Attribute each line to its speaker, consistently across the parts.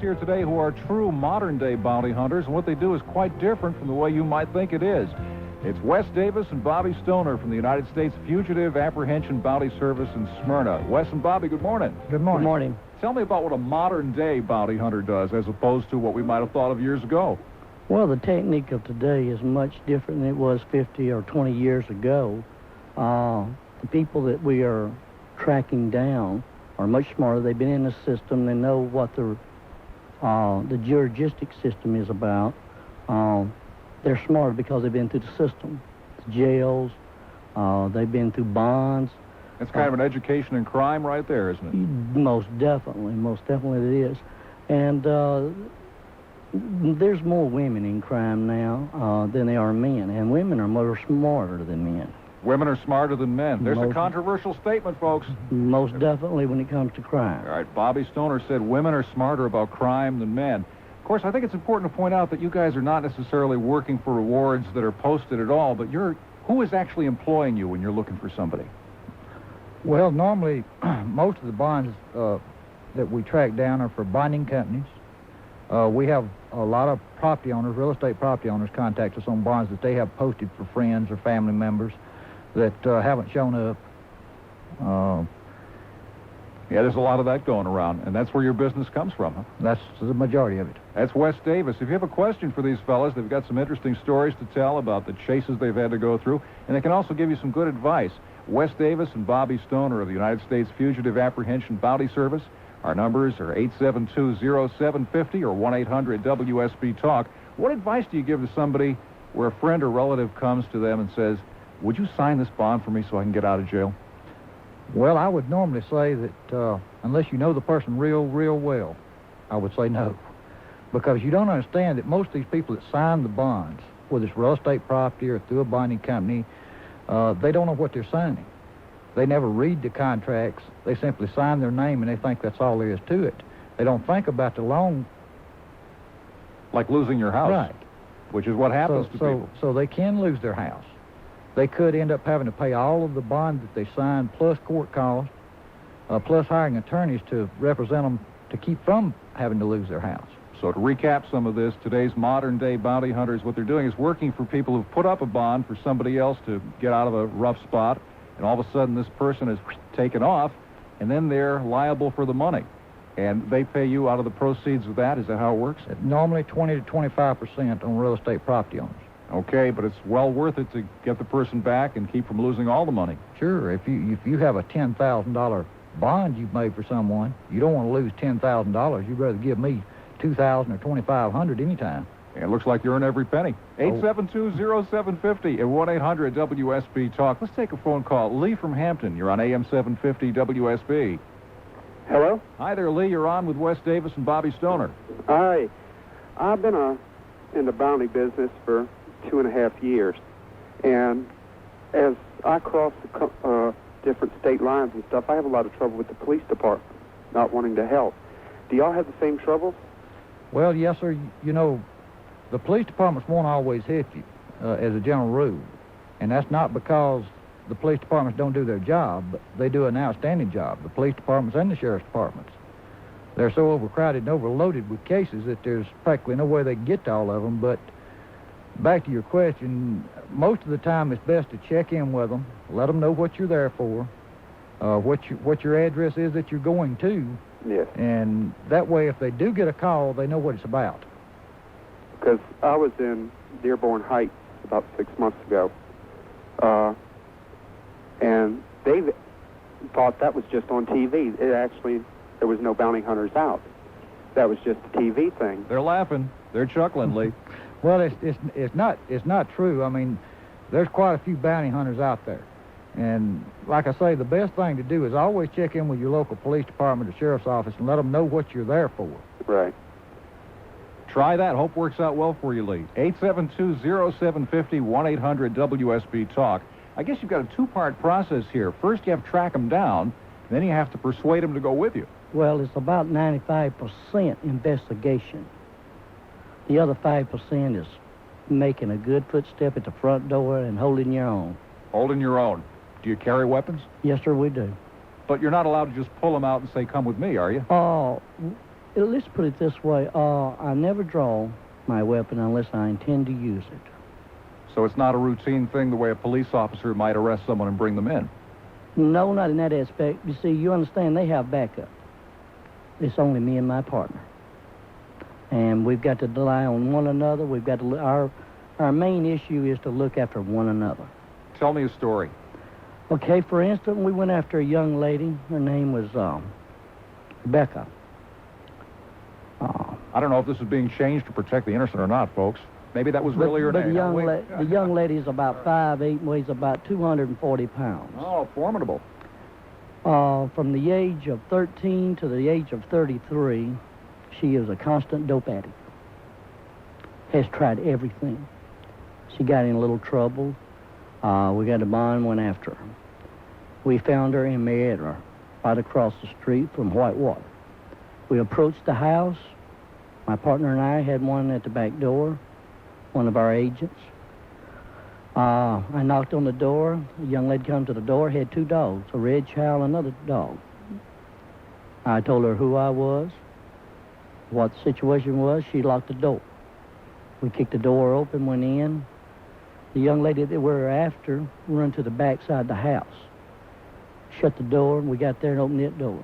Speaker 1: here today who are true modern-day bounty hunters, and what they do is quite different from the way you might think it is. It's Wes Davis and Bobby Stoner from the United States Fugitive Apprehension Bounty Service in Smyrna. Wes and Bobby, good morning.
Speaker 2: Good morning.
Speaker 3: Good morning.
Speaker 1: Tell me about what a modern-day bounty hunter does as opposed to what we might have thought of years ago.
Speaker 3: Well, the technique of today is much different than it was 50 or 20 years ago. The people that we are tracking down are much smarter. They've been in the system. They know what the jurisdiction system is about. They're smarter because they've been through the system. The jails. They've been through bonds.
Speaker 1: That's kind of an education in crime right there, isn't it?
Speaker 3: Most definitely it is. And there's more women in crime now than there are men, and women are more smarter than men.
Speaker 1: Women are smarter than men. There's a controversial statement, folks.
Speaker 3: Most definitely when it comes to crime.
Speaker 1: All right, Bobby Stoner said women are smarter about crime than men. Of course, I think it's important to point out that you guys are not necessarily working for rewards that are posted at all, but who is actually employing you when you're looking for somebody?
Speaker 2: Well, normally, most of the bonds that we track down are for bonding companies. We have a lot of property owners, real estate property owners, contact us on bonds that they have posted for friends or family members that haven't shown up.
Speaker 1: Yeah, there's a lot of that going around, and that's where your business comes from, huh?
Speaker 2: That's the majority of it.
Speaker 1: That's Wes Davis. If you have a question for these fellas, they've got some interesting stories to tell about the chases they've had to go through, and they can also give you some good advice. Wes Davis and Bobby Stoner of the United States Fugitive Apprehension Bounty Service. Our numbers are 872-0750 or 1-800-WSB-TALK. What advice do you give to somebody where a friend or relative comes to them and says, would you sign this bond for me so I can get out of jail?
Speaker 2: Well, I would normally say that unless you know the person real well, I would say no. Because you don't understand that most of these people that sign the bonds, whether it's real estate property or through a bonding company, they don't know what they're signing. They never read the contracts. They simply sign their name, and they think that's all there is to it. They don't think about the long...
Speaker 1: Like losing your house.
Speaker 2: Right.
Speaker 1: Which is what happens to people.
Speaker 2: So they can lose their house. They could end up having to pay all of the bond that they signed, plus court costs, plus hiring attorneys to represent them to keep from having to lose their house.
Speaker 1: So to recap some of this, today's modern-day bounty hunters, what they're doing is working for people who've put up a bond for somebody else to get out of a rough spot, and all of a sudden this person is taken off, and then they're liable for the money. And they pay you out of the proceeds of that? Is that how it works?
Speaker 2: Normally 20 to 25% on real estate property owners.
Speaker 1: Okay, but it's well worth it to get the person back and keep from losing all the money.
Speaker 2: Sure. If you have a $10,000 bond you've made for someone, you don't want to lose $10,000. You'd rather give me $2,000 or $2,500 anytime.
Speaker 1: And it looks like you earn every penny. 872-0750 and 1-800-WSB-TALK. Let's take a phone call. Lee from Hampton, you're on AM 750 WSB.
Speaker 4: Hello?
Speaker 1: Hi there, Lee. You're on with Wes Davis and Bobby Stoner.
Speaker 4: Hi. I've been in the bounty business for 2.5 years. And as I cross the different state lines and stuff, I have a lot of trouble with the police department not wanting to help. Do y'all have the same troubles?
Speaker 2: Well, yes, sir. You know, the police departments won't always hit you, as a general rule. And that's not because the police departments don't do their job, but they do an outstanding job, the police departments and the sheriff's departments. They're so overcrowded and overloaded with cases that there's practically no way they can get to all of them. But back to your question, most of the time it's best to check in with them, let them know what you're there for, what your address is that you're going to.
Speaker 4: Yes.
Speaker 2: And that way, if they do get a call, they know what it's about.
Speaker 4: Because I was in Dearborn Heights about 6 months ago, and they thought that was just on TV. There was no bounty hunters out. That was just a TV thing.
Speaker 1: They're laughing. They're chuckling, Lee.
Speaker 2: Well, it's not true. I mean, there's quite a few bounty hunters out there. And like I say, the best thing to do is always check in with your local police department or sheriff's office and let them know what you're there for.
Speaker 4: Right.
Speaker 1: Try that. Hope works out well for you, Lee. 872-0750, 1-800-WSB-TALK. I guess you've got a two-part process here. First, you have to track them down, and then you have to persuade them to go with you.
Speaker 3: Well, it's about 95% investigation. The other 5% is making a good footstep at the front door and holding your own.
Speaker 1: Holding your own. Do you carry weapons?
Speaker 3: Yes, sir, we do.
Speaker 1: But you're not allowed to just pull them out and say, come with me, are you?
Speaker 3: Oh, let's put it this way. I never draw my weapon unless I intend to use it.
Speaker 1: So it's not a routine thing the way a police officer might arrest someone and bring them in?
Speaker 3: No, not in that aspect. You see, you understand they have backup. It's only me and my partner. And we've got to rely on one another. We've got to, our main issue is to look after one another.
Speaker 1: Tell me a story.
Speaker 3: Okay, for instance, we went after a young lady. Her name was Rebecca.
Speaker 1: I don't know if this is being changed to protect the innocent or not, folks. Maybe that was really her name.
Speaker 3: The young lady is about 5'8" and weighs about 240 pounds.
Speaker 1: Oh, formidable.
Speaker 3: From the age of 13 to the age of 33, she is a constant dope addict. Has tried everything. She got in a little trouble. We got a bond, went after her. We found her and married her right across the street from Whitewater. We approached the house. My partner and I had one at the back door, one of our agents. I knocked on the door. A young lady come to the door, had 2 dogs, a red chow and another dog. I told her who I was, what the situation was. She locked the door. We kicked the door open, went in. The young lady that we were after ran to the back side of the house. Shut the door, and we got there and opened that door.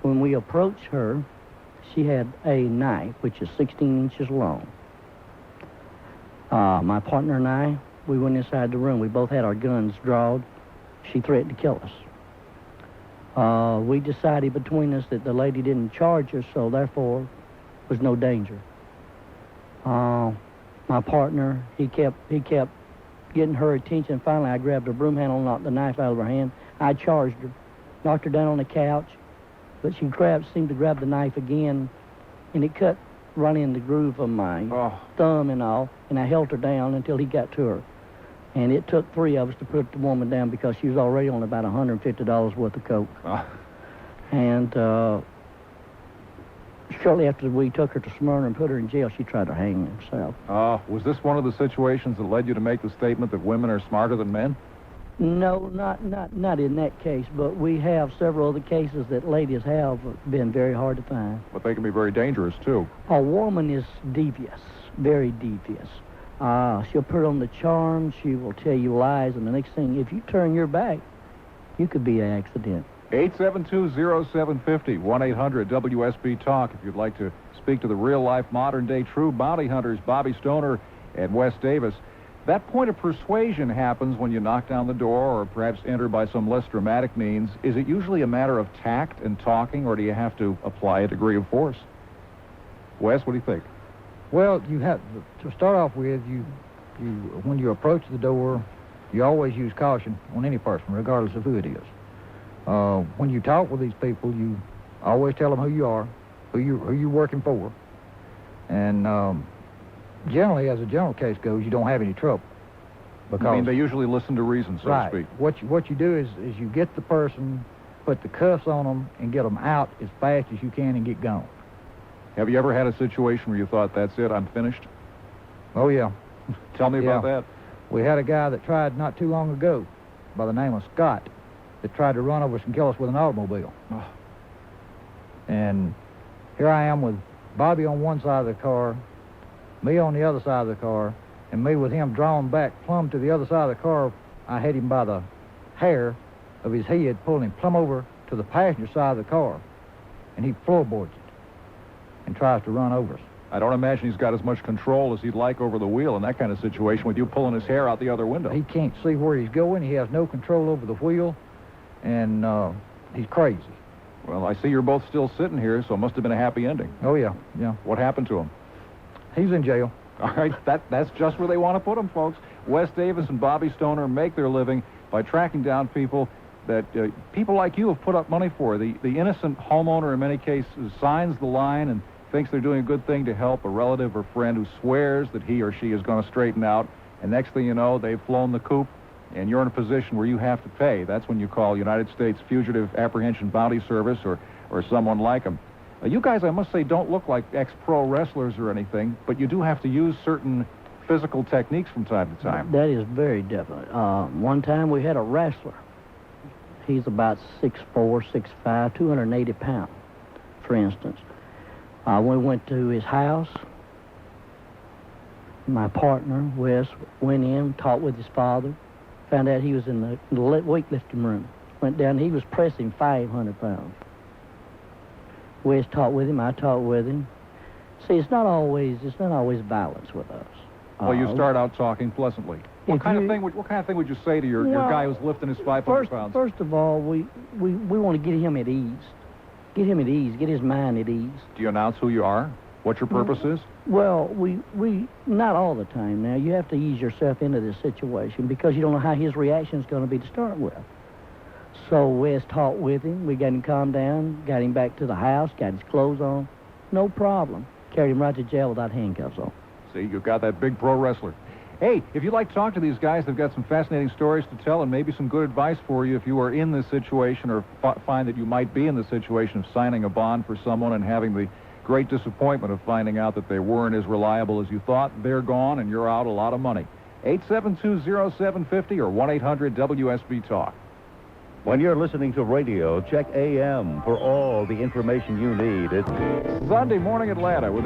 Speaker 3: When we approached her, she had a knife, which is 16 inches long. My partner and I, we went inside the room. We both had our guns drawn. She threatened to kill us. We decided between us that the lady didn't charge us, so therefore was no danger. My partner, he kept getting her attention. Finally, I grabbed her broom handle, knocked the knife out of her hand. I charged her, knocked her down on the couch, but she seemed to grab the knife again, and it cut right in the groove of my thumb and all, and I held her down until he got to her. And it took 3 of us to put the woman down because she was already on about $150 worth of coke. And shortly after we took her to Smyrna and put her in jail, she tried to hang herself.
Speaker 1: Was this one of the situations that led you to make the statement that women are smarter than men?
Speaker 3: No, not in that case, but we have several other cases that ladies have been very hard to find.
Speaker 1: But they can be very dangerous, too.
Speaker 3: A woman is devious, very devious. She'll put on the charm, she will tell you lies, and the next thing, if you turn your back, you could be an accident.
Speaker 1: 872-0750, 1-800-WSB-TALK, if you'd like to speak to the real-life, modern-day true bounty hunters, Bobby Stoner and Wes Davis. That point of persuasion happens when you knock down the door or perhaps enter by some less dramatic means. Is it usually a matter of tact and talking, or do you have to apply a degree of force? Wes, what do you think?
Speaker 2: Well, you have to start off with, you when you approach the door, you always use caution on any person, regardless of who it is. When you talk with these people, you always tell them who you are, who you're working for, and generally, as a general case goes, you don't have any trouble. Because,
Speaker 1: I mean, they usually listen to reason, so to speak.
Speaker 2: What you do is you get the person, put the cuffs on them, and get them out as fast as you can and get gone.
Speaker 1: Have you ever had a situation where you thought, that's it, I'm finished?
Speaker 2: Oh, yeah.
Speaker 1: Tell me about that.
Speaker 2: We had a guy that tried not too long ago by the name of Scott that tried to run over us and kill us with an automobile. And here I am with Bobby on one side of the car, me on the other side of the car, and me with him drawn back plumb to the other side of the car. I had him by the hair of his head, pulling him plumb over to the passenger side of the car, and he floorboards it and tries to run over us.
Speaker 1: I don't imagine he's got as much control as he'd like over the wheel in that kind of situation with you pulling his hair out the other window.
Speaker 2: He can't see where he's going. He has no control over the wheel, and he's crazy.
Speaker 1: Well, I see you're both still sitting here, so it must have been a happy ending.
Speaker 2: Oh, yeah.
Speaker 1: What happened to him?
Speaker 2: He's in jail.
Speaker 1: All right, that's just where they want to put him, folks. Wes Davis and Bobby Stoner make their living by tracking down people that people like you have put up money for. The innocent homeowner, in many cases, signs the line and thinks they're doing a good thing to help a relative or friend who swears that he or she is going to straighten out, and next thing you know, they've flown the coop, and you're in a position where you have to pay. That's when you call United States Fugitive Apprehension Bounty Service or someone like them. You guys, I must say, don't look like ex-pro wrestlers or anything, but you do have to use certain physical techniques from time to time.
Speaker 3: That is very definite. One time we had a wrestler. He's about 6'4", 6'5", 280 pounds, for instance. We went to his house. My partner, Wes, went in, talked with his father, found out he was in the weightlifting room. Went down, he was pressing 500 pounds. Wes talked with him, I talked with him. See, it's not always violence with us.
Speaker 1: Well, you start out talking pleasantly. What kind of thing would you say to your guy who's lifting his 500 pounds?
Speaker 3: First of all, we want to get him at ease. Get him at ease. Get his mind at ease.
Speaker 1: Do you announce who you are? What your purpose is?
Speaker 3: Well, we not all the time now. You have to ease yourself into this situation because you don't know how his reaction is going to be to start with. So Wes talked with him. We got him calmed down, got him back to the house, got his clothes on. No problem. Carried him right to jail without handcuffs on.
Speaker 1: See, you've got that big pro wrestler. Hey, if you'd like to talk to these guys, they've got some fascinating stories to tell and maybe some good advice for you if you are in this situation or find that you might be in the situation of signing a bond for someone and having the great disappointment of finding out that they weren't as reliable as you thought. They're gone and you're out a lot of money. 872-0750 or 1-800-WSB-TALK.
Speaker 5: When you're listening to radio, check AM for all the information you need. It's
Speaker 1: Sunday Morning Atlanta with